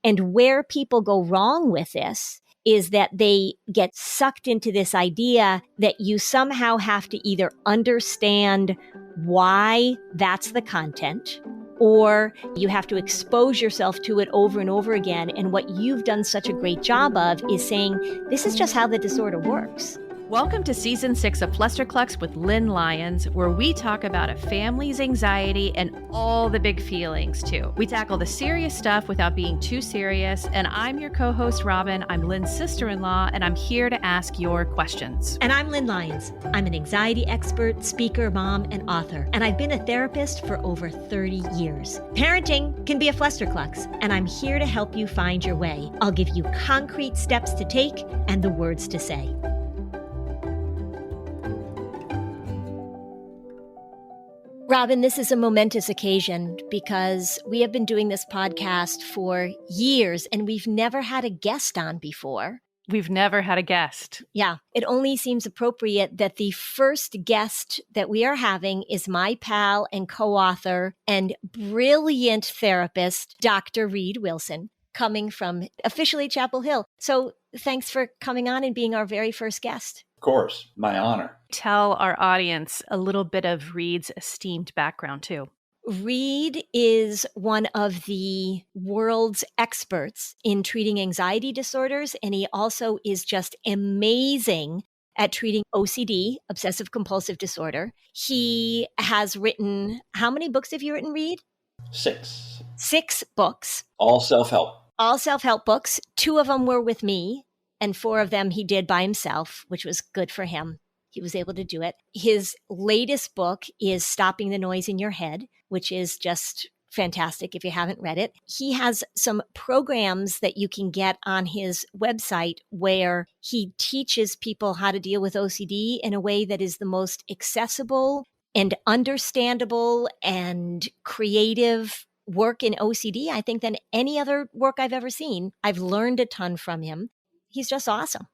And where people go wrong with this is that they get sucked into this idea that you somehow have to either understand why that's the content, or you have to expose yourself to it over and over again. And what you've done such a great job of is saying, this is just how the disorder works. Welcome to Season 6 of Flusterclux with Lynn Lyons, where we talk about a family's anxiety and all the big feelings, too. We tackle the serious stuff without being too serious, and I'm your co-host, Robin. I'm Lynn's sister-in-law, and I'm here to ask your questions. And I'm Lynn Lyons. I'm an anxiety expert, speaker, mom, and author, and I've been a therapist for over 30 years. Parenting can be a Flusterclux, and I'm here to help you find your way. I'll give you concrete steps to take and the words to say. Robin, this is a momentous occasion because we have been doing this podcast for years and we've never had a guest on before. We've never had a guest. Yeah, it only seems appropriate that the first guest that we are having is my pal and co-author and brilliant therapist, Dr. Reid Wilson, coming from officially Chapel Hill. So thanks for coming on and being our very first guest. Of course, my honor. Tell our audience a little bit of Reid's esteemed background, too. Reid is one of the world's experts in treating anxiety disorders, and he also is just amazing at treating OCD, obsessive compulsive disorder. He has written, how many books have you written, Reid? 6. 6 books. All self-help. All self-help books. 2 of them were with me, and 4 of them he did by himself, which was good for him. He was able to do it. His latest book is Stopping the Noise in Your Head, which is just fantastic if you haven't read it. He has some programs that you can get on his website where he teaches people how to deal with OCD in a way that is the most accessible and understandable and creative work in OCD, I think, than any other work I've ever seen. I've learned a ton from him. He's just awesome.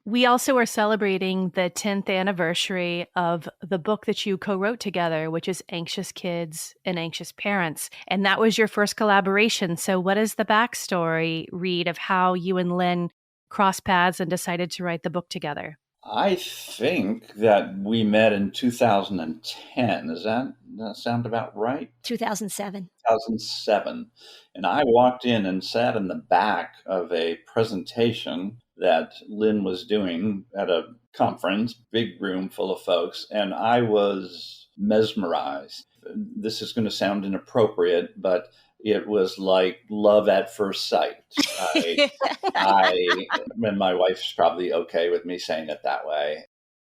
We also are celebrating the 10th anniversary of the book that you co-wrote together, which is Anxious Kids and Anxious Parents. And that was your first collaboration. So what is the backstory, Reid, of how you and Lynn crossed paths and decided to write the book together? I think that we met in 2010. Does that sound about right? 2007. 2007. And I walked in and sat in the back of a presentation that Lynn was doing at a conference, big room full of folks, and I was mesmerized. This is going to sound inappropriate, but it was like love at first sight. And my wife's probably okay with me saying it that way.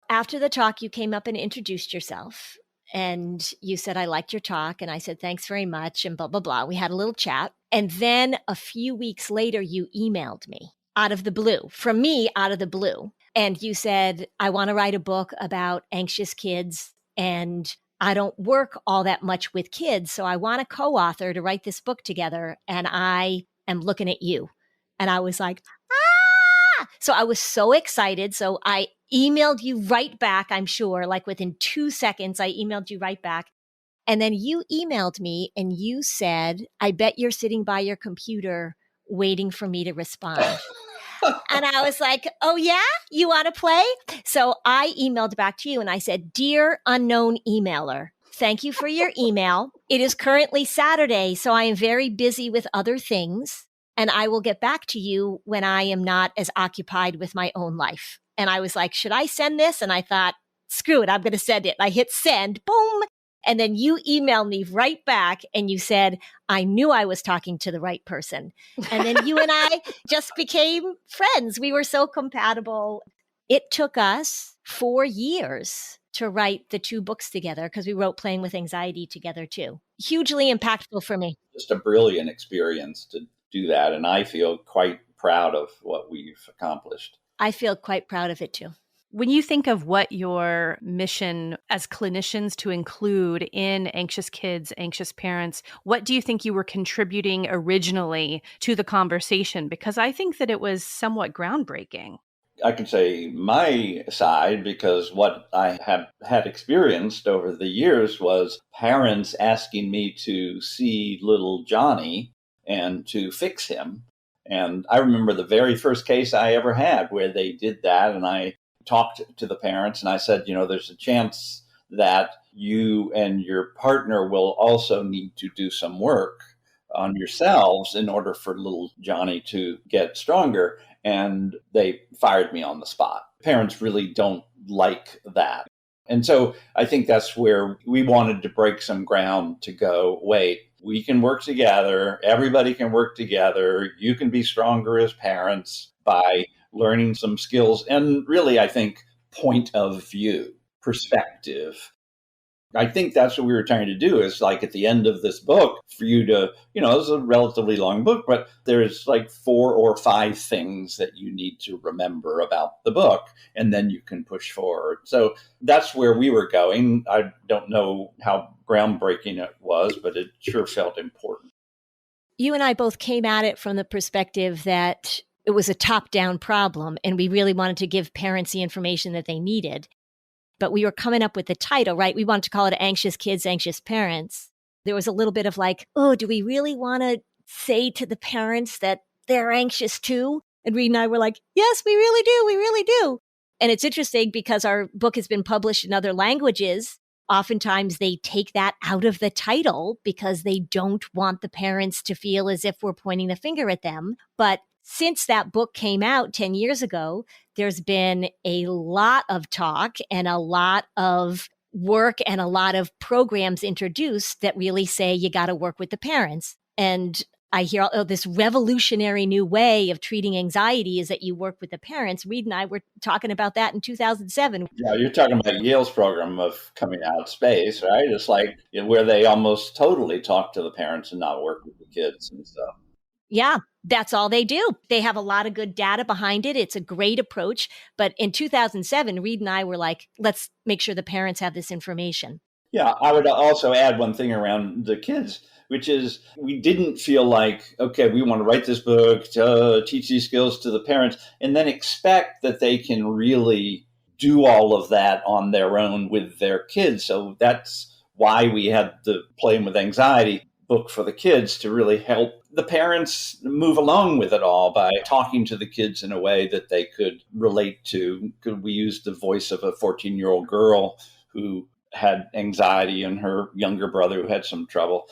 After the talk, you came up and introduced yourself. And you said, I liked your talk. And I said, thanks very much. And blah, blah, blah. We had a little chat. And then a few weeks later, you emailed me out of the blue, from me out of the blue. And you said, I want to write a book about anxious kids. And I don't work all that much with kids. So I want a co-author to write this book together. And I am looking at you. And I was like, ah! So I was so excited. So I emailed you right back, I'm sure, like within 2 seconds, I emailed you right back. And then you emailed me and you said, I bet you're sitting by your computer waiting for me to respond. And I was like, oh yeah, you want to play? So I emailed back to you and I said, dear unknown emailer, thank you for your email. It is currently Saturday, so I am very busy with other things. And I will get back to you when I am not as occupied with my own life. And I was like, should I send this? And I thought, screw it, I'm going to send it. I hit send, boom. And then you emailed me right back and you said, I knew I was talking to the right person. And then you and I just became friends. We were so compatible. It took us 4 years to write the 2 books together because we wrote Playing with Anxiety together too. Hugely impactful for me. Just a brilliant experience to do that. And I feel quite proud of what we've accomplished. I feel quite proud of it too. When you think of what your mission as clinicians to include in Anxious Kids, Anxious Parents, what do you think you were contributing originally to the conversation? Because I think that it was somewhat groundbreaking. I can say my side because what I have had experienced over the years was parents asking me to see little Johnny and to fix him. And I remember the very first case I ever had where they did that. And I talked to the parents and I said, there's a chance that you and your partner will also need to do some work on yourselves in order for little Johnny to get stronger. And they fired me on the spot. Parents really don't like that. And so I think that's where we wanted to break some ground to go, wait, we can work together. Everybody can work together. You can be stronger as parents by learning some skills. And really, I think, point of view, perspective. I think that's what we were trying to do is like at the end of this book for you to, it's a relatively long book, but there's like 4 or 5 things that you need to remember about the book, and then you can push forward. So that's where we were going. I don't know how groundbreaking it was, but it sure felt important. You and I both came at it from the perspective that it was a top-down problem, and we really wanted to give parents the information that they needed. But we were coming up with the title, right? We wanted to call it Anxious Kids, Anxious Parents. There was a little bit of like, oh, do we really want to say to the parents that they're anxious too? And Reid and I were like, yes, we really do. We really do. And it's interesting because our book has been published in other languages. Oftentimes they take that out of the title because they don't want the parents to feel as if we're pointing the finger at them. But since that book came out 10 years ago, there's been a lot of talk and a lot of work and a lot of programs introduced that really say you got to work with the parents. And I hear this revolutionary new way of treating anxiety is that you work with the parents. Reid and I were talking about that in 2007. Yeah, you're talking about Yale's program of coming out space, right? It's like where they almost totally talk to the parents and not work with the kids and stuff. Yeah, that's all they do. They have a lot of good data behind it. It's a great approach. But in 2007, Reid and I were like, let's make sure the parents have this information. Yeah, I would also add one thing around the kids, which is we didn't feel like, okay, we want to write this book, to teach these skills to the parents, and then expect that they can really do all of that on their own with their kids. So that's why we had the Playing with Anxiety book for the kids to really help the parents move along with it all by talking to the kids in a way that they could relate to. We used the voice of a 14-year-old girl who had anxiety and her younger brother who had some trouble.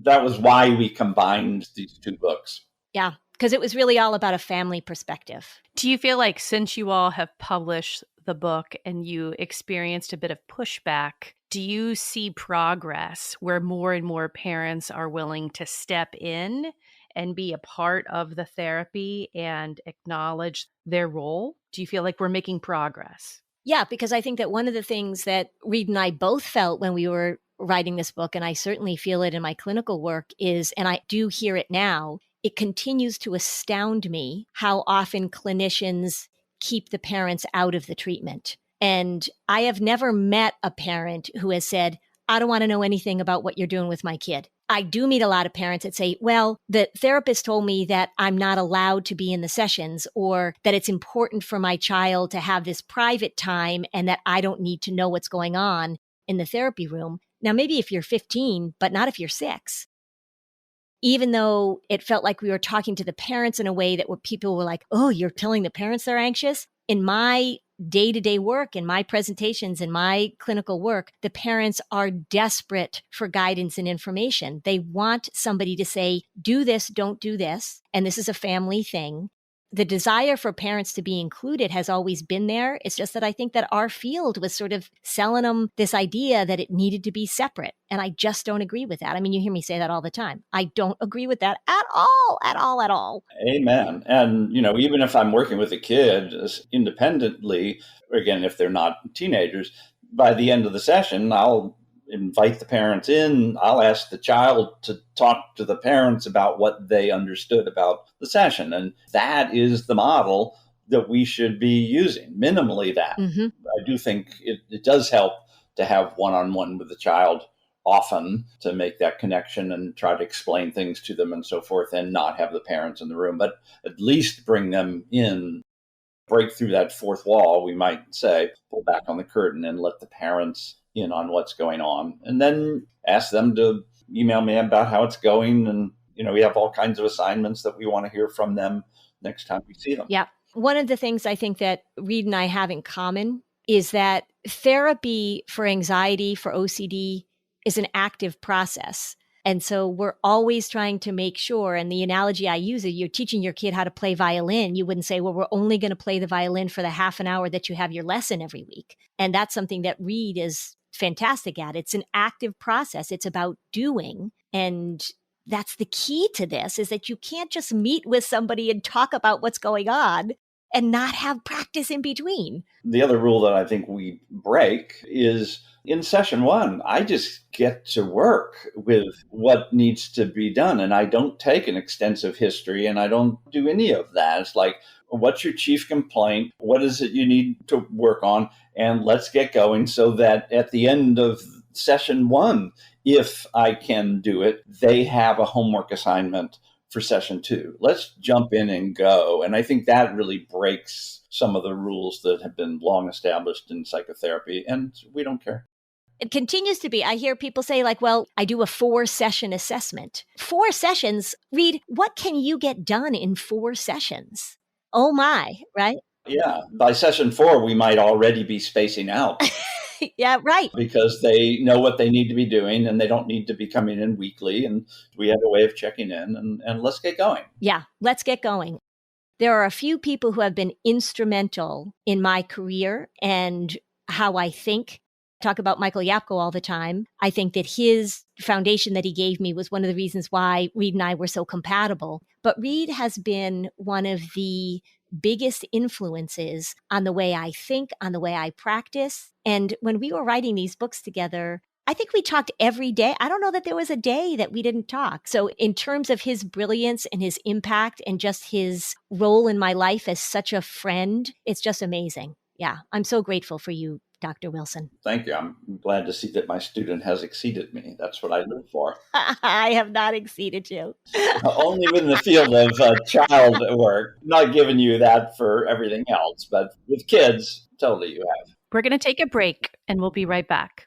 That was why we combined these 2 books. Yeah, because it was really all about a family perspective. Do you feel like since you all have published the book and you experienced a bit of pushback, do you see progress where more and more parents are willing to step in and be a part of the therapy and acknowledge their role? Do you feel like we're making progress? Yeah, because I think that one of the things that Reid and I both felt when we were writing this book, and I certainly feel it in my clinical work, is, and I do hear it now, it continues to astound me how often clinicians keep the parents out of the treatment. And I have never met a parent who has said, I don't want to know anything about what you're doing with my kid. I do meet a lot of parents that say, well, the therapist told me that I'm not allowed to be in the sessions, or that it's important for my child to have this private time and that I don't need to know what's going on in the therapy room. Now, maybe if you're 15, but not if you're 6. Even though it felt like we were talking to the parents in a way that people were like, oh, you're telling the parents they're anxious? In my day-to-day work, in my presentations, in my clinical work, the parents are desperate for guidance and information. They want somebody to say, do this, don't do this. And this is a family thing. The desire for parents to be included has always been there. It's just that I think that our field was sort of selling them this idea that it needed to be separate. And I just don't agree with that. I mean, you hear me say that all the time. I don't agree with that at all, at all, at all. Amen. And, even if I'm working with a kid independently, again, if they're not teenagers, by the end of the session, I'll invite the parents in. I'll ask the child to talk to the parents about what they understood about the session. And that is the model that we should be using, minimally that. Mm-hmm. I do think it does help to have one-on-one with the child often to make that connection and try to explain things to them and so forth, and not have the parents in the room, but at least bring them in, break through that fourth wall, we might say, pull back on the curtain and let the parents in on what's going on, and then ask them to email me about how it's going and We have all kinds of assignments that we want to hear from them next time we see them. Yeah. One of the things I think that Reid and I have in common is that therapy for anxiety, for OCD, is an active process. And so we're always trying to make sure, and the analogy I use is you're teaching your kid how to play violin. You wouldn't say, well, we're only going to play the violin for the half an hour that you have your lesson every week. And that's something that Reid is fantastic at. It's an active process. It's about doing. And that's the key to this, is that you can't just meet with somebody and talk about what's going on and not have practice in between. The other rule that I think we break is in session 1, I just get to work with what needs to be done. And I don't take an extensive history and I don't do any of that. It's like, what's your chief complaint? What is it you need to work on? And let's get going, so that at the end of session 1, if I can do it, they have a homework assignment for session 2. Let's jump in and go. And I think that really breaks some of the rules that have been long established in psychotherapy, and we don't care. It continues to be. I hear people say, like, well, I do a 4-session assessment. 4 sessions? Reid, what can you get done in 4 sessions? Oh my, right? Yeah. By session 4, we might already be spacing out. Yeah, right. Because they know what they need to be doing and they don't need to be coming in weekly. And we have a way of checking in, and let's get going. Yeah, let's get going. There are a few people who have been instrumental in my career and how I think. I talk about Michael Yapko all the time. I think that his foundation that he gave me was one of the reasons why Reid and I were so compatible. But Reid has been one of the biggest influences on the way I think, on the way I practice. And when we were writing these books together, I think we talked every day. I don't know that there was a day that we didn't talk. So in terms of his brilliance and his impact and just his role in my life as such a friend, it's just amazing. Yeah, I'm so grateful for you, Dr. Wilson. Thank you. I'm glad to see that my student has exceeded me. That's what I live for. I have not exceeded you. Only in the field of child work. Not giving you that for everything else, but with kids, totally you have. We're going to take a break and we'll be right back.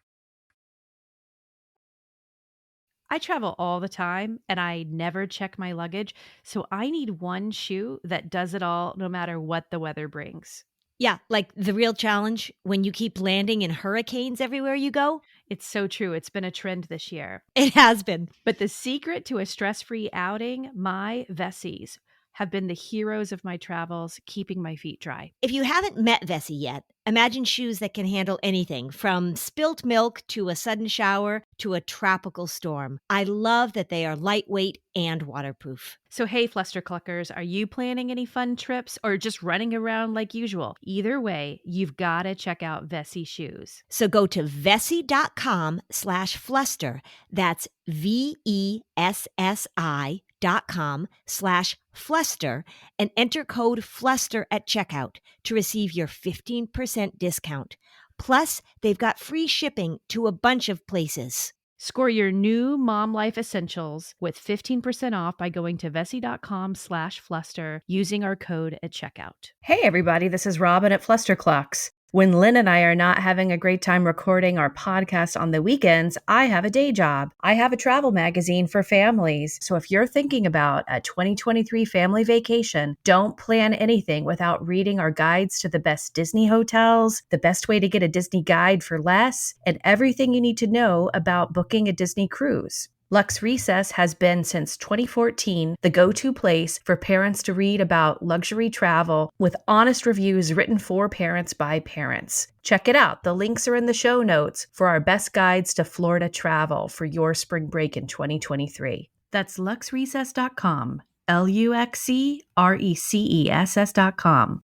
I travel all the time and I never check my luggage, so I need one shoe that does it all no matter what the weather brings. Yeah, like the real challenge when you keep landing in hurricanes everywhere you go. It's so true. It's been a trend this year. It has been. But the secret to a stress-free outing, my Vessies have been the heroes of my travels, keeping my feet dry. If you haven't met Vessi yet, imagine shoes that can handle anything from spilt milk to a sudden shower to a tropical storm. I love that they are lightweight and waterproof. So hey, Flustercluckers, are you planning any fun trips or just running around like usual? Either way, you've got to check out Vessi shoes. So go to vessi.com/fluster. That's VESSI.com/fluster and enter code FLUSTER at checkout to receive your 15% discount. Plus, they've got free shipping to a bunch of places. Score your new mom life essentials with 15% off by going to vessi.com/fluster using our code at checkout. Hey everybody, this is Robin at Flusterclux. When Lynn and I are not having a great time recording our podcast on the weekends, I have a day job. I have a travel magazine for families. So if you're thinking about a 2023 family vacation, don't plan anything without reading our guides to the best Disney hotels, the best way to get a Disney guide for less, and everything you need to know about booking a Disney cruise. Lux Recess has been since 2014 the go-to place for parents to read about luxury travel with honest reviews written for parents by parents. Check it out. The links are in the show notes for our best guides to Florida travel for your spring break in 2023. That's luxrecess.com, LuxeRecess.com.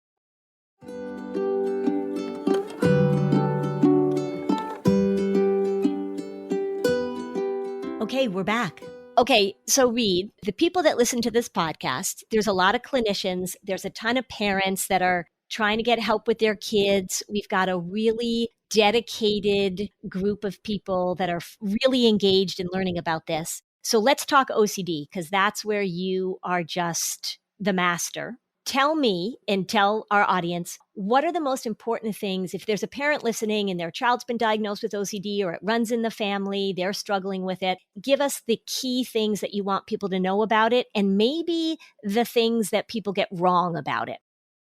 Okay, we're back. Okay, so Reid, the people that listen to this podcast, there's a lot of clinicians. There's a ton of parents that are trying to get help with their kids. We've got a really dedicated group of people that are really engaged in learning about this. So let's talk OCD, because that's where you are just the master. Tell me and tell our audience, what are the most important things if there's a parent listening and their child's been diagnosed with OCD or it runs in the family, they're struggling with it. Give us the key things that you want people to know about it and maybe the things that people get wrong about it.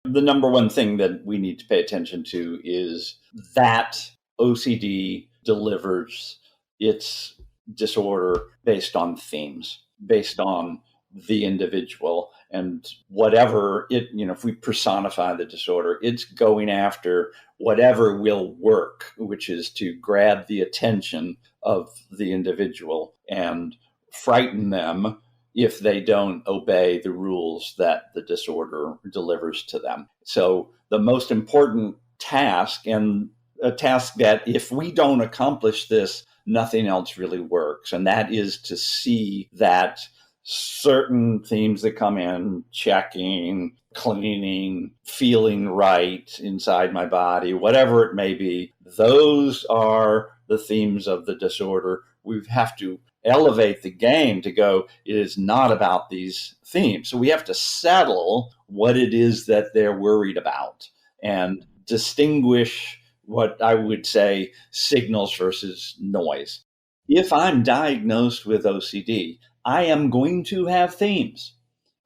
The number one thing that we need to pay attention to is that OCD delivers its disorder based on themes, based on the individual, and whatever it, if we personify the disorder, it's going after whatever will work, which is to grab the attention of the individual and frighten them if they don't obey the rules that the disorder delivers to them. So the most important task, and a task that if we don't accomplish this, nothing else really works, and that is to see that certain themes that come in, checking, cleaning, feeling right inside my body, whatever it may be, those are the themes of the disorder. We have to elevate the game to go, it is not about these themes. So we have to settle what it is that they're worried about and distinguish what I would say signals versus noise. If I'm diagnosed with OCD, I am going to have themes,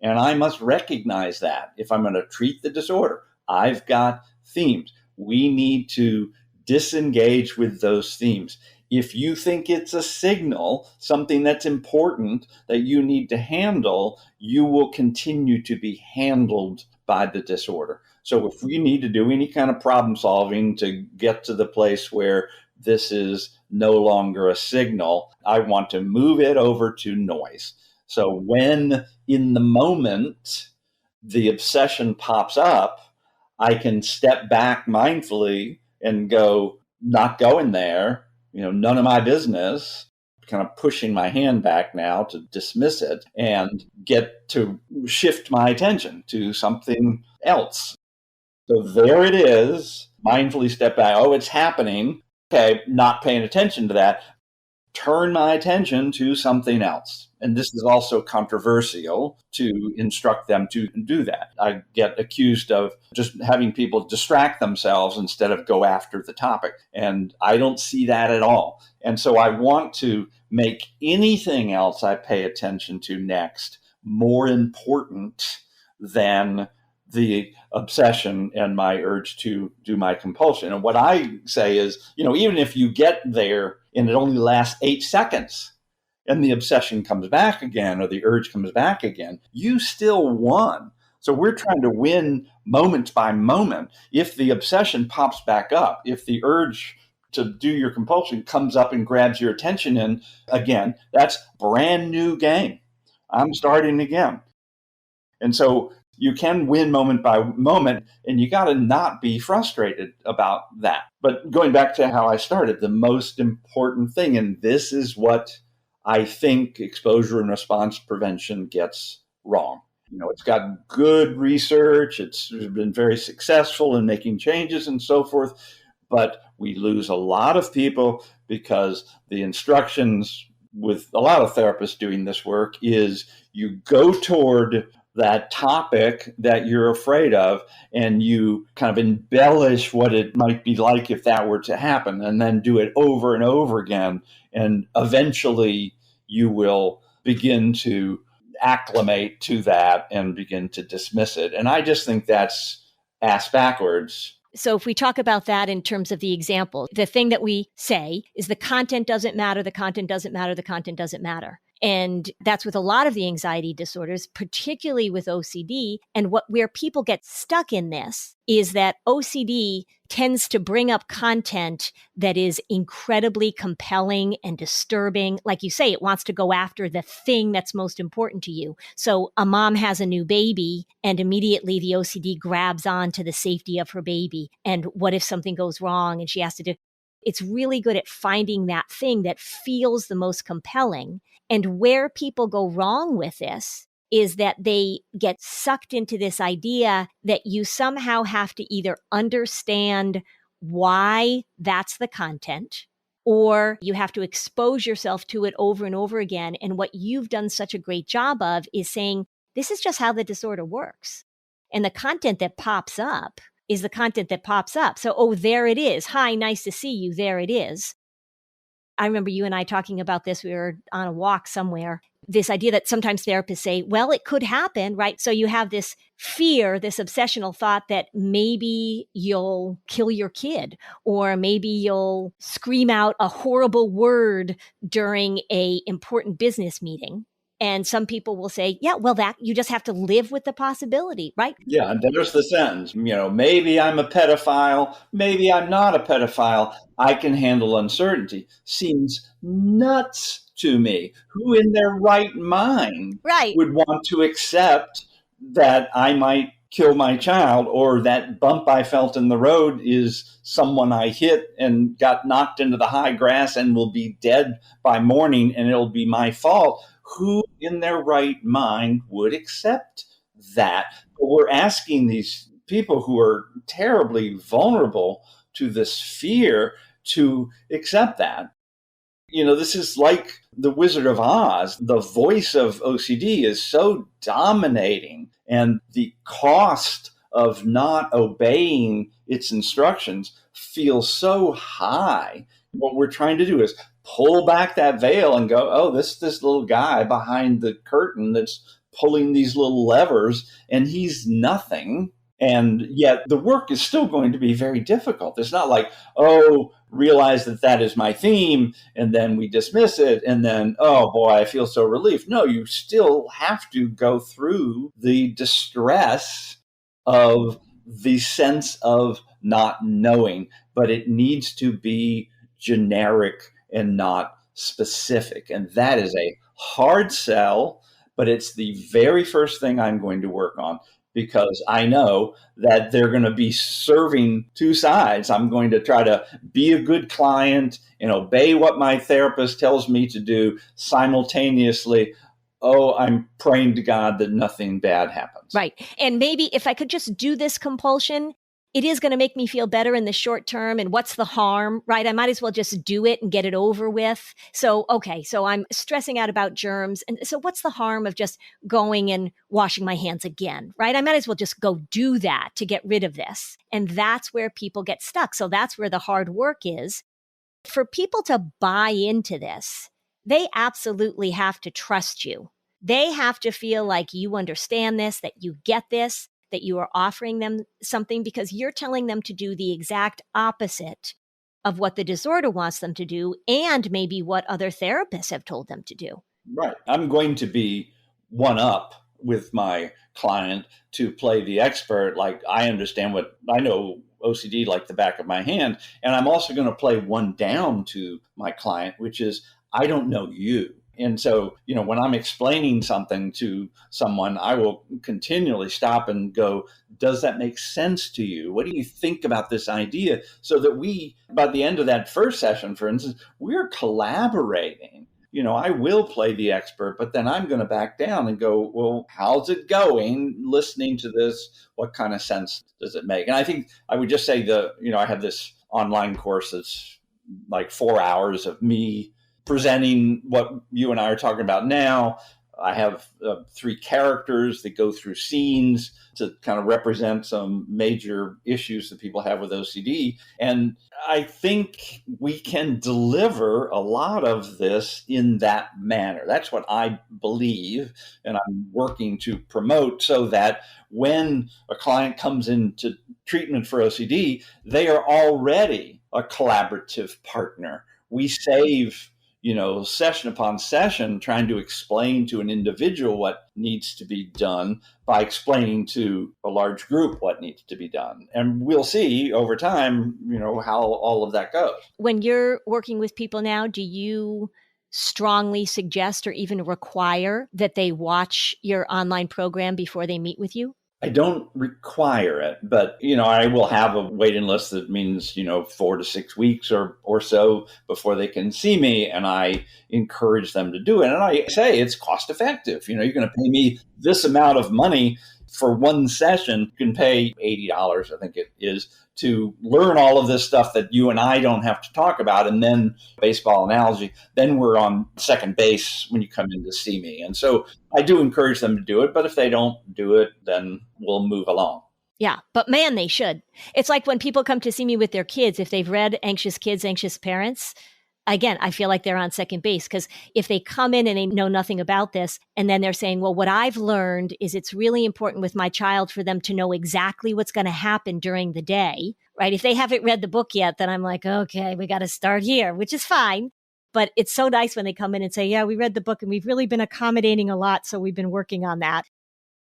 and I must recognize that. If I'm going to treat the disorder, I've got themes. We need to disengage with those themes. If you think it's a signal, something that's important that you need to handle, you will continue to be handled by the disorder. So if we need to do any kind of problem solving to get to the place where this is no longer a signal, I want to move it over to noise. So when in the moment the obsession pops up, I can step back mindfully and go, not going there, none of my business, kind of pushing my hand back now to dismiss it and get to shift my attention to something else. So there it is, mindfully step back. Oh, it's happening. Okay, not paying attention to that. Turn my attention to something else. And this is also controversial to instruct them to do that. I get accused of just having people distract themselves instead of go after the topic. And I don't see that at all. And so I want to make anything else I pay attention to next more important than the obsession and my urge to do my compulsion. And what I say is, even if you get there and it only lasts 8 seconds and the obsession comes back again or the urge comes back again, you still won. So we're trying to win moment by moment. If the obsession pops back up, if the urge to do your compulsion comes up and grabs your attention, and again, that's brand new game. I'm starting again. And so you can win moment by moment, and you got to not be frustrated about that. But going back to how I started, the most important thing, and this is what I think exposure and response prevention gets wrong. It's got good research. It's been very successful in making changes and so forth. But we lose a lot of people because the instructions with a lot of therapists doing this work is you go toward that topic that you're afraid of, and you kind of embellish what it might be like if that were to happen, and then do it over and over again. And eventually you will begin to acclimate to that and begin to dismiss it. And I just think that's ass backwards. So if we talk about that in terms of the example, the thing that we say is the content doesn't matter, the content doesn't matter, the content doesn't matter. And that's with a lot of the anxiety disorders, particularly with OCD. And where people get stuck in this is that OCD tends to bring up content that is incredibly compelling and disturbing. Like you say, it wants to go after the thing that's most important to you. So a mom has a new baby and immediately the OCD grabs on to the safety of her baby. And what if something goes wrong and she has to do? It's really good at finding that thing that feels the most compelling. And where people go wrong with this is that they get sucked into this idea that you somehow have to either understand why that's the content, or you have to expose yourself to it over and over again. And what you've done such a great job of is saying, this is just how the disorder works. And the content that pops up is the content that pops up. So, oh, there it is. Hi, nice to see you. There it is. I remember you and I talking about this. We were on a walk somewhere. This idea that sometimes therapists say, well, it could happen, right? So you have this fear, this obsessional thought that maybe you'll kill your kid, or maybe you'll scream out a horrible word during a important business meeting. And some people will say, yeah, well, that you just have to live with the possibility, right? Yeah, and there's the sentence, maybe I'm a pedophile, maybe I'm not a pedophile. I can handle uncertainty. Seems nuts to me. Who in their right mind would want to accept that I might kill my child, or that bump I felt in the road is someone I hit and got knocked into the high grass and will be dead by morning and it'll be my fault? Who in their right mind would accept that? But we're asking these people who are terribly vulnerable to this fear to accept that. This is like the Wizard of Oz. The voice of OCD is so dominating, and the cost of not obeying its instructions feels so high. What we're trying to do is pull back that veil and go, oh, this little guy behind the curtain that's pulling these little levers, and he's nothing. And yet the work is still going to be very difficult. It's not like, oh, realize that is my theme, and then we dismiss it, and then, oh boy, I feel so relieved. No, you still have to go through the distress of the sense of not knowing, but it needs to be generic and not specific. And that is a hard sell, but it's the very first thing I'm going to work on, because I know that they're going to be serving two sides. I'm going to try to be a good client and obey what my therapist tells me to do simultaneously. Oh, I'm praying to God that nothing bad happens. Right. And maybe if I could just do this compulsion, it is going to make me feel better in the short term. And what's the harm, right? I might as well just do it and get it over with. So, okay, so I'm stressing out about germs. And so what's the harm of just going and washing my hands again, right? I might as well just go do that to get rid of this. And that's where people get stuck. So that's where the hard work is. For people to buy into this, they absolutely have to trust you. They have to feel like you understand this, that you get this, that you are offering them something, because you're telling them to do the exact opposite of what the disorder wants them to do, and maybe what other therapists have told them to do. Right. I'm going to be one up with my client to play the expert. Like, I know OCD like the back of my hand. And I'm also going to play one down to my client, which is, I don't know you. And so, when I'm explaining something to someone, I will continually stop and go, does that make sense to you? What do you think about this idea? So that by the end of that first session, for instance, we're collaborating. I will play the expert, but then I'm going to back down and go, well, how's it going? Listening to this, what kind of sense does it make? And I think I would just say I have this online course that's like 4 hours of me presenting what you and I are talking about now. I have 3 characters that go through scenes to kind of represent some major issues that people have with OCD. And I think we can deliver a lot of this in that manner. That's what I believe, and I'm working to promote, so that when a client comes into treatment for OCD, they are already a collaborative partner. We save session upon session trying to explain to an individual what needs to be done by explaining to a large group what needs to be done. And we'll see over time, how all of that goes. When you're working with people now, do you strongly suggest or even require that they watch your online program before they meet with you? I don't require it, but, I will have a waiting list that means, 4 to 6 weeks or so before they can see me. And I encourage them to do it. And I say it's cost effective. You're going to pay me this amount of money for one session, you can pay $80, I think it is, to learn all of this stuff that you and I don't have to talk about. And then baseball analogy, then we're on second base when you come in to see me. And so I do encourage them to do it, but if they don't do it, then we'll move along. Yeah, but man, they should. It's like when people come to see me with their kids, if they've read Anxious Kids, Anxious Parents, again, I feel like they're on second base, because if they come in and they know nothing about this, and then they're saying, well, what I've learned is it's really important with my child for them to know exactly what's going to happen during the day, right? If they haven't read the book yet, then I'm like, okay, we got to start here, which is fine. But it's so nice when they come in and say, yeah, we read the book and we've really been accommodating a lot, so we've been working on that.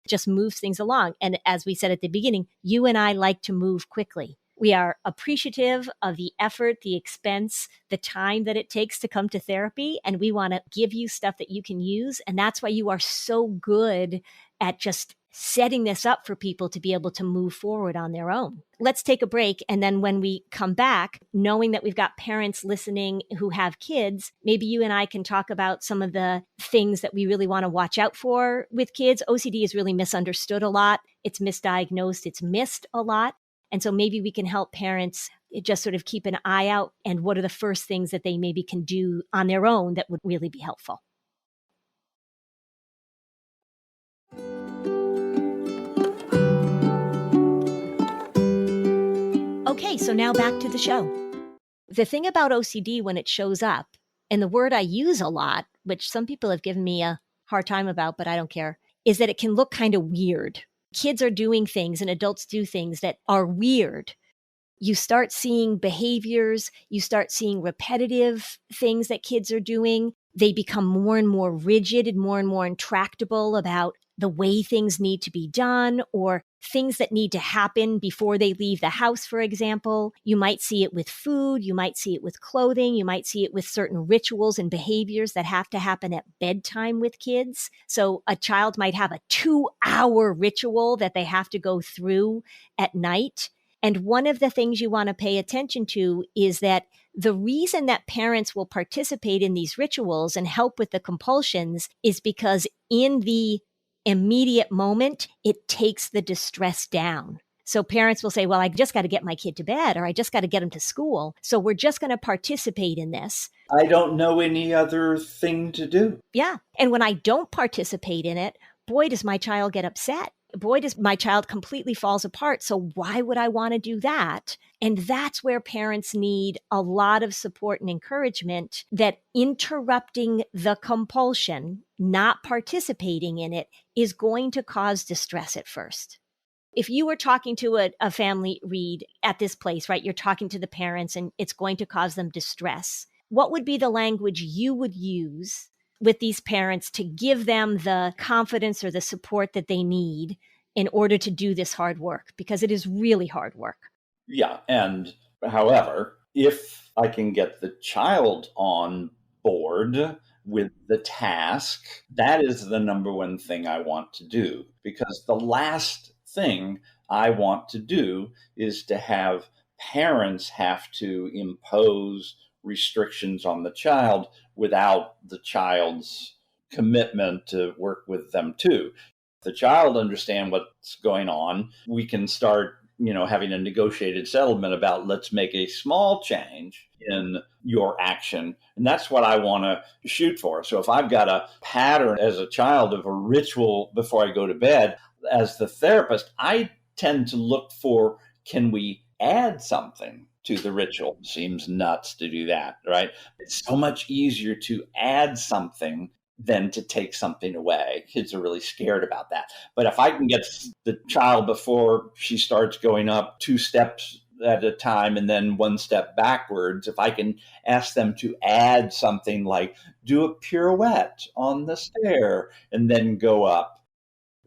Just moves things along. And as we said at the beginning, you and I like to move quickly. We are appreciative of the effort, the expense, the time that it takes to come to therapy. And we want to give you stuff that you can use. And that's why you are so good at just setting this up for people to be able to move forward on their own. Let's take a break. And then when we come back, knowing that we've got parents listening who have kids, maybe you and I can talk about some of the things that we really want to watch out for with kids. OCD is really misunderstood a lot. It's misdiagnosed. It's missed a lot. And so maybe we can help parents just sort of keep an eye out, and what are the first things that they maybe can do on their own that would really be helpful. Okay, so now back to the show. The thing about OCD when it shows up, and the word I use a lot, which some people have given me a hard time about, but I don't care, is that it can look kind of weird. Kids are doing things and adults do things that are weird. You start seeing behaviors, you start seeing repetitive things that kids are doing. They become more and more rigid and more intractable about the way things need to be done, or things that need to happen before they leave the house, for example. You might see it with food, you might see it with clothing, you might see it with certain rituals and behaviors that have to happen at bedtime with kids. So a child might have a 2-hour ritual that they have to go through at night. And one of the things you want to pay attention to is that the reason that parents will participate in these rituals and help with the compulsions is because in the immediate moment, it takes the distress down. So parents will say, well, I just got to get my kid to bed, or I just got to get him to school. So we're just going to participate in this. I don't know any other thing to do. Yeah. And when I don't participate in it, boy, does my child get upset. Boy, does my child completely falls apart. So why would I want to do that? And that's where parents need a lot of support and encouragement, that interrupting the compulsion, not participating in it, is going to cause distress at first. If you were talking to a family, Reid, at this place, right, you're talking to the parents and it's going to cause them distress, what would be the language you would use with these parents to give them the confidence or the support that they need in order to do this hard work? Because it is really hard work. Yeah. And however, if I can get the child on board with the task, that is the number one thing I want to do. Because the last thing I want to do is to have parents have to impose restrictions on the child without the child's commitment to work with them too. If the child understand what's going on, we can start, having a negotiated settlement about, let's make a small change in your action. And that's what I want to shoot for. So if I've got a pattern as a child of a ritual before I go to bed, as the therapist, I tend to look for, can we add something to the ritual? Seems nuts to do that, right? It's so much easier to add something than to take something away. Kids are really scared about that. But if I can get the child before she starts going up 2 steps at a time and then 1 step backwards, if I can ask them to add something like do a pirouette on the stair and then go up.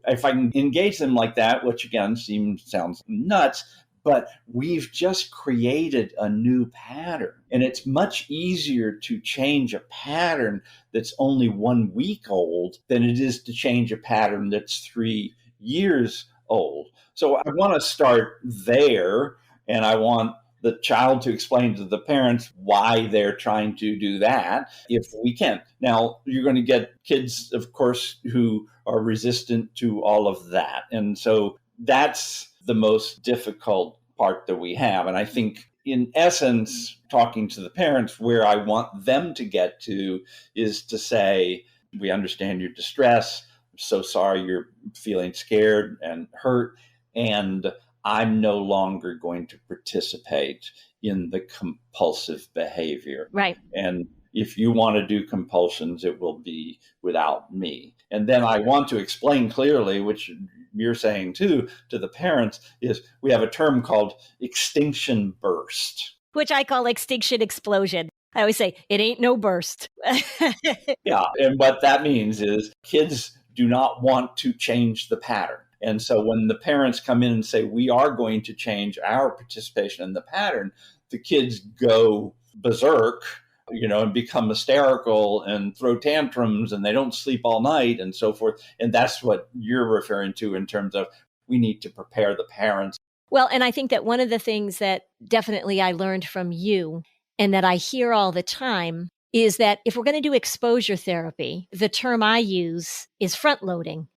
If I can engage them like that, which again sounds nuts, but we've just created a new pattern. And it's much easier to change a pattern that's only 1 week old than it is to change a pattern that's 3 years old. So I want to start there, and I want the child to explain to the parents why they're trying to do that if we can. Now, you're going to get kids, of course, who are resistant to all of that. And so that's the most difficult part that we have. And I think in essence, talking to the parents, where I want them to get to is to say, we understand your distress. I'm so sorry you're feeling scared and hurt. And I'm no longer going to participate in the compulsive behavior. Right. And if you want to do compulsions, it will be without me. And then I want to explain clearly, which you're saying too, to the parents, is we have a term called extinction burst. Which I call extinction explosion. I always say, it ain't no burst. Yeah. And what that means is kids do not want to change the pattern. And so when the parents come in and say, we are going to change our participation in the pattern, the kids go berserk, and become hysterical and throw tantrums, and they don't sleep all night and so forth. And that's what you're referring to in terms of we need to prepare the parents. Well, and I think that one of the things that definitely I learned from you and that I hear all the time is that if we're going to do exposure therapy, the term I use is front loading.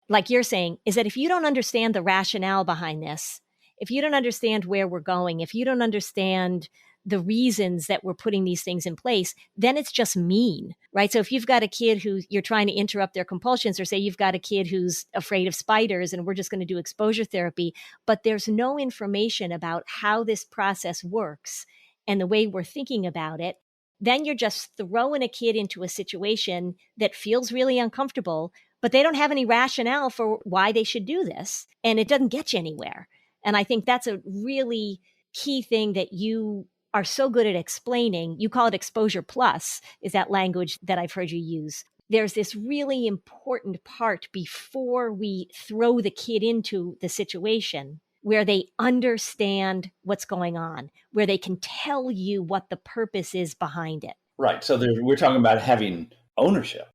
Like you're saying, is that if you don't understand the rationale behind this, if you don't understand where we're going, if you don't understand the reasons that we're putting these things in place, then it's just mean, right? So if you've got a kid who you're trying to interrupt their compulsions, or say you've got a kid who's afraid of spiders and we're just going to do exposure therapy, but there's no information about how this process works and the way we're thinking about it, then you're just throwing a kid into a situation that feels really uncomfortable, but they don't have any rationale for why they should do this, and it doesn't get you anywhere. And I think that's a really key thing that you are so good at explaining. You call it exposure plus, is that language that I've heard you use. There's this really important part before we throw the kid into the situation where they understand what's going on, where they can tell you what the purpose is behind it. Right. So we're talking about having ownership.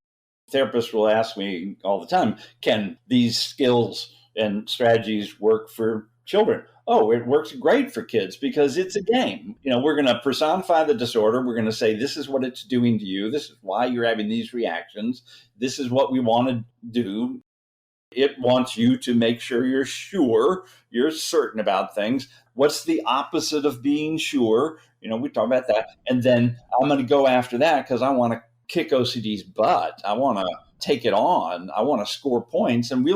Therapists will ask me all the time, can these skills and strategies work for children? Oh, it works great for kids because it's a game. We're going to personify the disorder. We're going to say, this is what it's doing to you. This is why you're having these reactions. This is what we want to do. It wants you to make sure you're certain about things. What's the opposite of being sure? We talk about that. And then I'm going to go after that because I want to kick OCD's butt. I want to take it on. I want to score points. And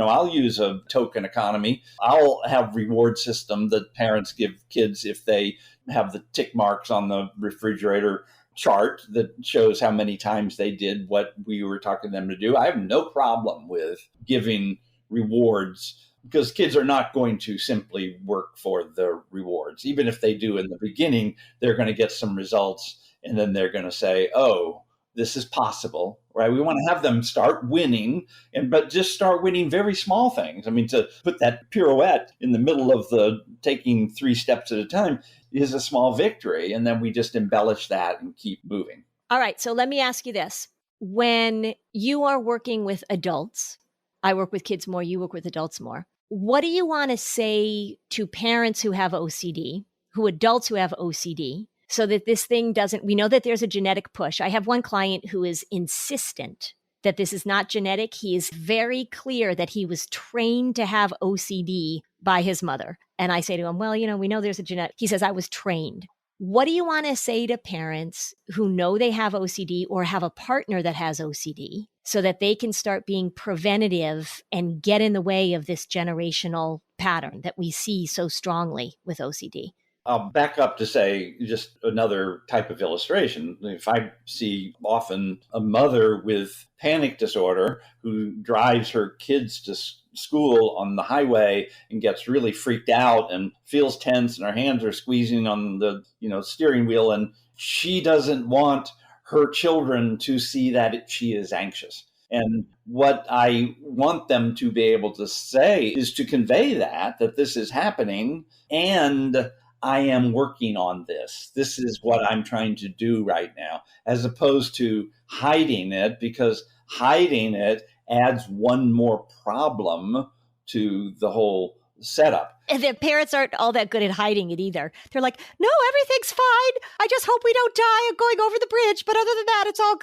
I'll use a token economy. I'll have reward system that parents give kids if they have the tick marks on the refrigerator chart that shows how many times they did what we were talking to them to do. I have no problem with giving rewards because kids are not going to simply work for the rewards. Even if they do in the beginning, they're going to get some results and then they're going to say, oh, this is possible, right? We want to have them start winning, but just start winning very small things. I mean, to put that pirouette in the middle of the taking 3 steps at a time is a small victory. And then we just embellish that and keep moving. All right. So let me ask you this. When you are working with adults, I work with kids more, you work with adults more. What do you want to say to parents who have OCD, adults who have OCD, so that this thing we know that there's a genetic push. I have one client who is insistent that this is not genetic. He is very clear that he was trained to have OCD by his mother. And I say to him, well, we know there's a genetic. He says, I was trained. What do you want to say to parents who know they have OCD or have a partner that has OCD so that they can start being preventative and get in the way of this generational pattern that we see so strongly with OCD? I'll back up to say just another type of illustration. If I see often a mother with panic disorder who drives her kids to school on the highway and gets really freaked out and feels tense and her hands are squeezing on the steering wheel, and she doesn't want her children to see that she is anxious. And what I want them to be able to say is to convey that this is happening and I am working on this. This is what I'm trying to do right now, as opposed to hiding it, because hiding it adds one more problem to the whole setup. And their parents aren't all that good at hiding it either. They're like, no, everything's fine. I just hope we don't die going over the bridge. But other than that, it's all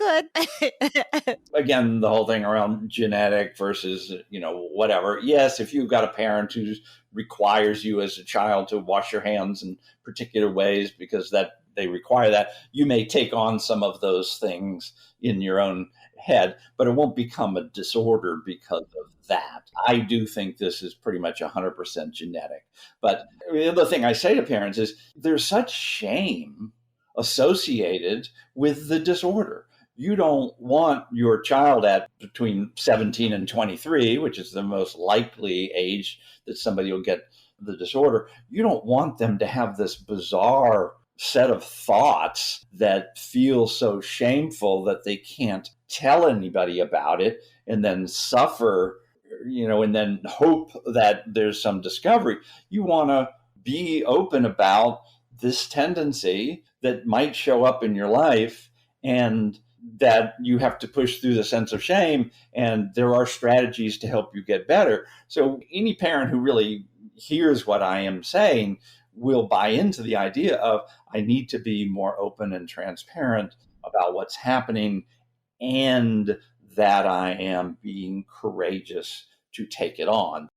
good. Again, the whole thing around genetic versus, whatever. Yes, if you've got a parent who requires you as a child to wash your hands in particular ways because that they require that, you may take on some of those things in your own head, but it won't become a disorder because of that. I do think this is pretty much 100% genetic. But the other thing I say to parents is there's such shame associated with the disorder. You don't want your child at between 17 and 23, which is the most likely age that somebody will get the disorder. You don't want them to have this bizarre set of thoughts that feel so shameful that they can't tell anybody about it and then suffer, and then hope that there's some discovery. You want to be open about this tendency that might show up in your life and that you have to push through the sense of shame, and there are strategies to help you get better. So any parent who really hears what I am saying will buy into the idea of I need to be more open and transparent about what's happening and that I am being courageous to take it on.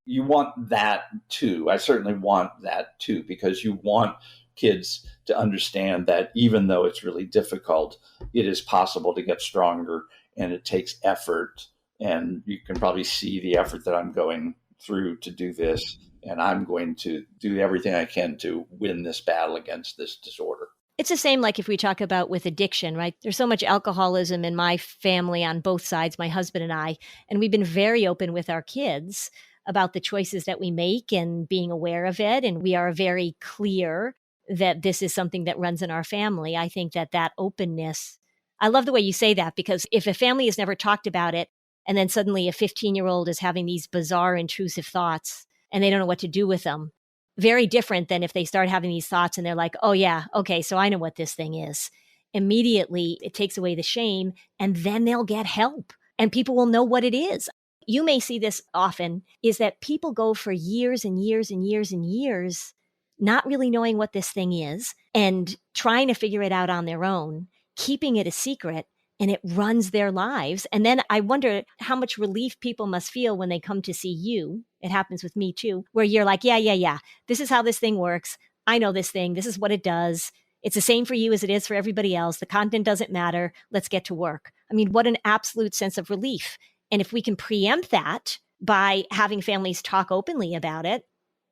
You want that too. I certainly want that too, because you want kids to understand that even though it's really difficult, it is possible to get stronger and it takes effort. And you can probably see the effort that I'm going through to do this. And I'm going to do everything I can to win this battle against this disorder. It's the same like if we talk about with addiction, right? There's so much alcoholism in my family on both sides, my husband and I, and we've been very open with our kids about the choices that we make and being aware of it. And we are very clear that this is something that runs in our family. I think that openness, I love the way you say that, because if a family has never talked about it and then suddenly a 15-year-old is having these bizarre, intrusive thoughts and they don't know what to do with them, very different than if they start having these thoughts and they're like, oh yeah, okay, so I know what this thing is. Immediately, it takes away the shame and then they'll get help and people will know what it is. You may see this often, is that people go for years and years and years and years not really knowing what this thing is and trying to figure it out on their own, keeping it a secret, and it runs their lives. And then I wonder how much relief people must feel when they come to see you. It happens with me too, where you're like, yeah, this is how this thing works. I know this thing. This is what it does. It's the same for you as it is for everybody else. The content doesn't matter. Let's get to work. I mean, what an absolute sense of relief. And if we can preempt that by having families talk openly about it,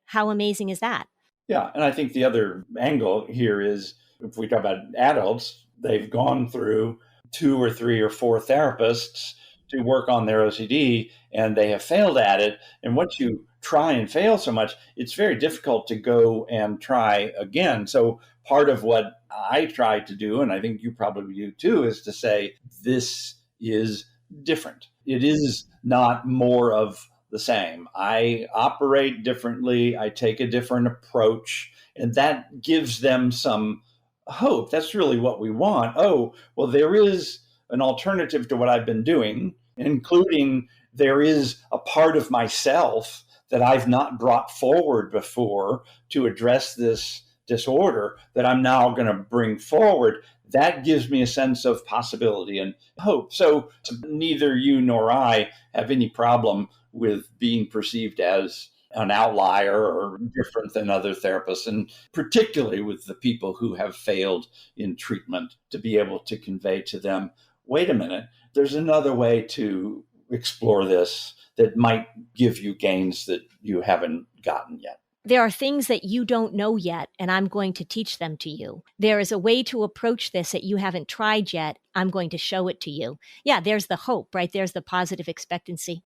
how amazing is that? Yeah, and I think the other angle here is if we talk about adults, they've gone through 2 or 3 or 4 therapists to work on their OCD and they have failed at it. And once you try and fail so much, it's very difficult to go and try again. So part of what I try to do, and I think you probably do too, is to say, this is different. It is not more of the same. I operate differently. I take a different approach, and that gives them some hope. That's really what we want. Oh, well, there is an alternative to what I've been doing, including there is a part of myself that I've not brought forward before to address this disorder that I'm now going to bring forward. That gives me a sense of possibility and hope. So neither you nor I have any problem with being perceived as an outlier or different than other therapists, and particularly with the people who have failed in treatment, to be able to convey to them, wait a minute, there's another way to explore this that might give you gains that you haven't gotten yet. There are things that you don't know yet, and I'm going to teach them to you. There is a way to approach this that you haven't tried yet. I'm going to show it to you. Yeah, there's the hope, right? There's the positive expectancy.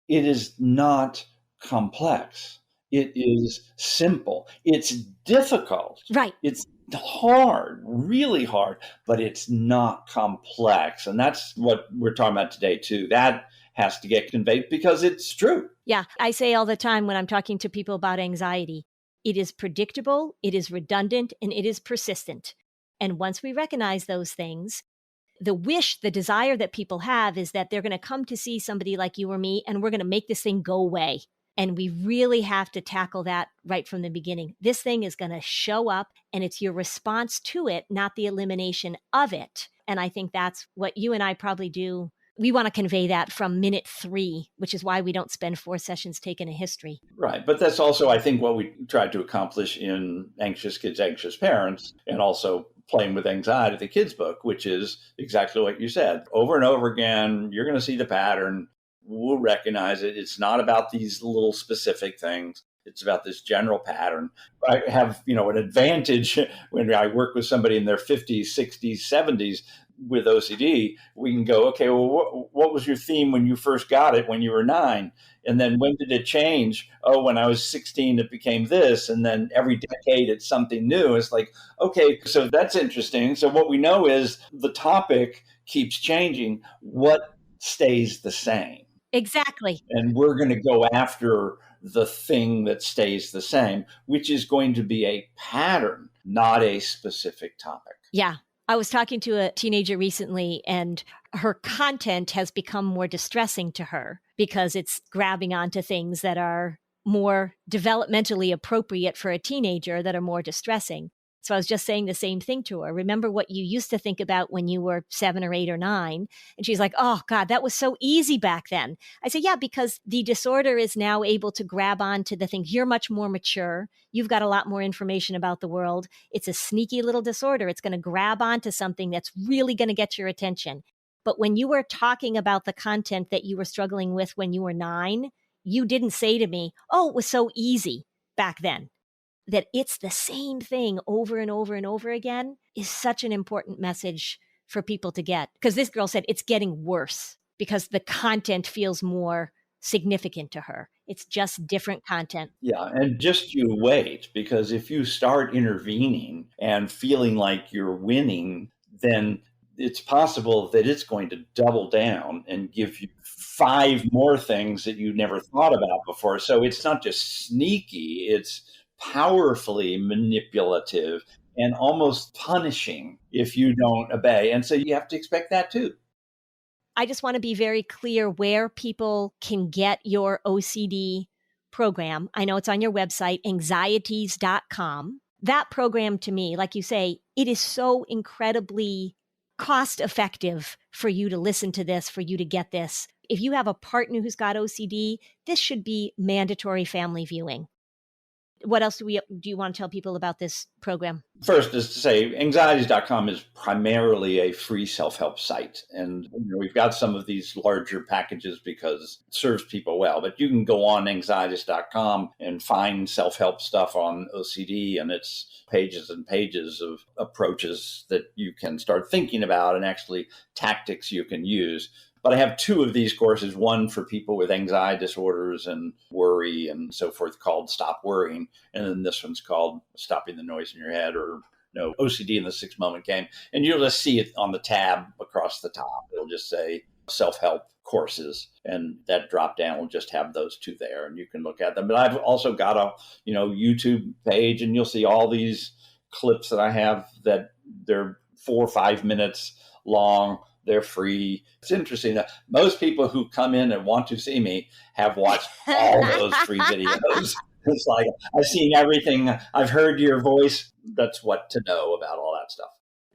It is not complex. It is simple. It's difficult. Right. It's hard, really hard, but it's not complex. And that's what we're talking about today, too. That has to get conveyed because it's true. Yeah. I say all the time when I'm talking to people about anxiety, it is predictable, it is redundant, and it is persistent. And once we recognize those things, the wish, the desire that people have is that they're going to come to see somebody like you or me, and we're going to make this thing go away. And we really have to tackle that right from the beginning. This thing is going to show up, and it's your response to it, not the elimination of it. And I think that's what you and I probably do. We want to convey that from minute 3, which is why we don't spend 4 sessions taking a history. Right. But that's also, I think, what we tried to accomplish in Anxious Kids, Anxious Parents, and also Playing with Anxiety, the kids book, which is exactly what you said. Over and over again, you're going to see the pattern. We'll recognize it. It's not about these little specific things. It's about this general pattern. I have, an advantage when I work with somebody in their 50s, 60s, 70s with OCD. We can go, okay, well, what was your theme when you first got it when you were 9? And then when did it change? Oh, when I was 16, it became this. And then every decade, it's something new. It's like, okay, so that's interesting. So what we know is the topic keeps changing. What stays the same? Exactly. And we're going to go after the thing that stays the same, which is going to be a pattern, not a specific topic. Yeah. I was talking to a teenager recently, and her content has become more distressing to her because it's grabbing onto things that are more developmentally appropriate for a teenager that are more distressing. So I was just saying the same thing to her. Remember what you used to think about when you were 7 or 8 or 9? And she's like, oh God, that was so easy back then. I said, yeah, because the disorder is now able to grab onto the things. You're much more mature. You've got a lot more information about the world. It's a sneaky little disorder. It's going to grab onto something that's really going to get your attention. But when you were talking about the content that you were struggling with when you were 9, you didn't say to me, oh, it was so easy back then. That it's the same thing over and over and over again is such an important message for people to get. Because this girl said it's getting worse because the content feels more significant to her. It's just different content. Yeah, and just you wait, because if you start intervening and feeling like you're winning, then it's possible that it's going to double down and give you 5 more things that you never thought about before. So it's not just sneaky, it's powerfully manipulative and almost punishing if you don't obey. And so you have to expect that too. I just want to be very clear where people can get your OCD program. I know it's on your website, anxieties.com. That program to me, like you say, it is so incredibly cost effective for you to listen to this, for you to get this. If you have a partner who's got OCD, this should be mandatory family viewing. What else do you want to tell people about this program? First is to say anxieties.com is primarily a free self-help site. And we've got some of these larger packages because it serves people well. But you can go on anxieties.com and find self-help stuff on OCD, and it's pages and pages of approaches that you can start thinking about and actually tactics you can use. But I have 2 of these courses, one for people with anxiety disorders and worry and so forth, called Stop Worrying. And then this one's called Stopping the Noise in Your Head, or OCD in the 6-Moment Game. And you'll just see it on the tab across the top. It'll just say self-help courses, and that drop down will just have those 2 there, and you can look at them. But I've also got a YouTube page, and you'll see all these clips that I have that they're 4 or 5 minutes long. They're free. It's interesting that most people who come in and want to see me have watched all those free videos. It's like, I've seen everything. I've heard your voice. That's what to know about all that stuff.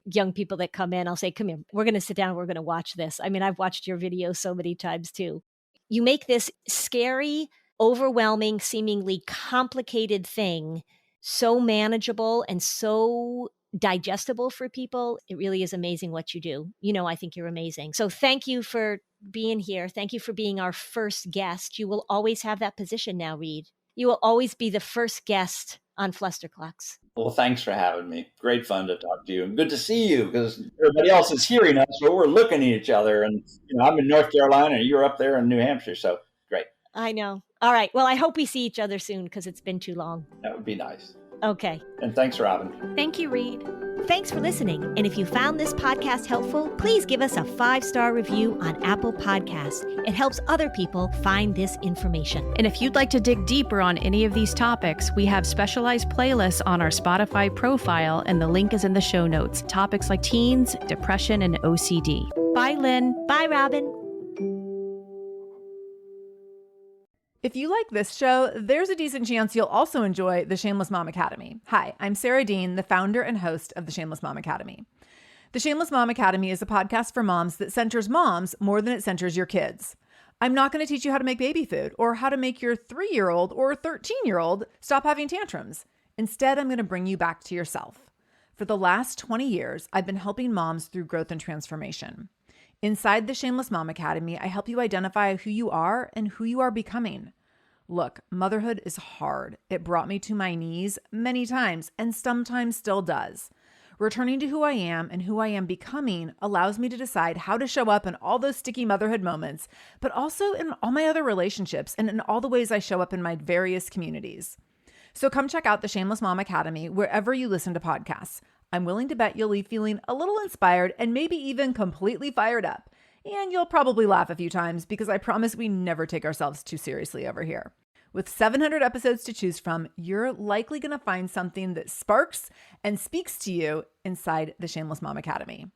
Young people that come in, I'll say, come here, we're going to sit down. We're going to watch this. I mean, I've watched your videos so many times too. You make this scary, overwhelming, seemingly complicated thing so manageable and so digestible for people. It really is amazing what you do. I think you're amazing. So thank you for being here. Thank you for being our first guest. You will always have that position now, Reid. You will always be the first guest on Flusterclux. Well, thanks for having me. Great fun to talk to you, and good to see you, because everybody else is hearing us, so we're looking at each other. And I'm in North Carolina, and you're up there in New Hampshire, so great. I know. All right. Well, I hope we see each other soon, because it's been too long. That would be nice. Okay. And thanks, Robin. Thank you, Reid. Thanks for listening. And if you found this podcast helpful, please give us a 5-star review on Apple Podcasts. It helps other people find this information. And if you'd like to dig deeper on any of these topics, we have specialized playlists on our Spotify profile, and the link is in the show notes. Topics like teens, depression, and OCD. Bye, Lynn. Bye, Robin. If you like this show, there's a decent chance you'll also enjoy the Shameless Mom Academy. Hi, I'm Sarah Dean, the founder and host of the Shameless Mom Academy. The Shameless Mom Academy is a podcast for moms that centers moms more than it centers your kids. I'm not going to teach you how to make baby food or how to make your 3-year-old or 13-year-old stop having tantrums. Instead, I'm going to bring you back to yourself. For the last 20 years, I've been helping moms through growth and transformation. Inside the Shameless Mom Academy, I help you identify who you are and who you are becoming. Look, motherhood is hard. It brought me to my knees many times and sometimes still does. Returning to who I am and who I am becoming allows me to decide how to show up in all those sticky motherhood moments, but also in all my other relationships and in all the ways I show up in my various communities. So come check out the Shameless Mom Academy wherever you listen to podcasts. I'm willing to bet you'll leave feeling a little inspired and maybe even completely fired up. And you'll probably laugh a few times because I promise we never take ourselves too seriously over here. With 700 episodes to choose from, you're likely going to find something that sparks and speaks to you inside the Shameless Mom Academy.